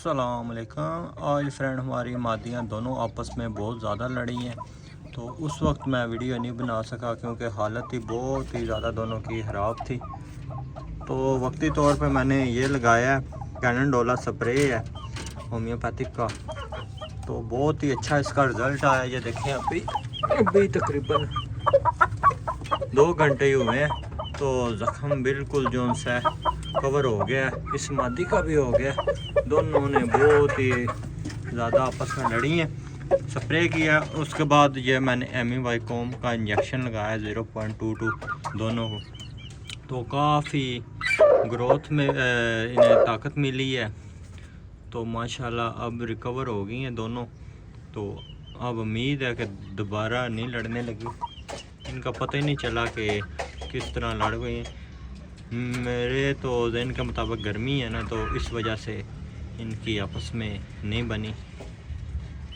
अस्सलामुअलैकुम। आज फ्रेंड हमारी मादियाँ दोनों आपस में बहुत ज़्यादा लड़ी हैं, तो उस वक्त मैं वीडियो नहीं बना सका क्योंकि हालत ही बहुत ही ज़्यादा दोनों की ख़राब थी। तो वक्ती तौर पे मैंने ये लगाया है, कैननडोला स्प्रे है होम्योपैथिक का। तो बहुत ही अच्छा इसका रिज़ल्ट आया। ये देखें अभी तकरीबन 2 घंटे ही हुए हैं तो ज़ख़म बिल्कुल जो सा कवर हो गया है। इस मादी का भी हो गया। दोनों ने बहुत ही ज़्यादा आपस में लड़ी हैं। स्प्रे किया, उसके बाद ये मैंने एमीवाइकोम का इंजेक्शन लगाया 0.22 दोनों को। तो काफ़ी ग्रोथ में इन्हें ताकत मिली है। तो माशाल्लाह अब रिकवर हो गई हैं दोनों। तो अब उम्मीद है कि दोबारा नहीं लड़ने लगी। इनका पता ही नहीं चला कि किस तरह लड़ गई। मेरे तो दिन के मुताबिक गर्मी है ना, तो इस वजह से इनकी आपस में नहीं बनी।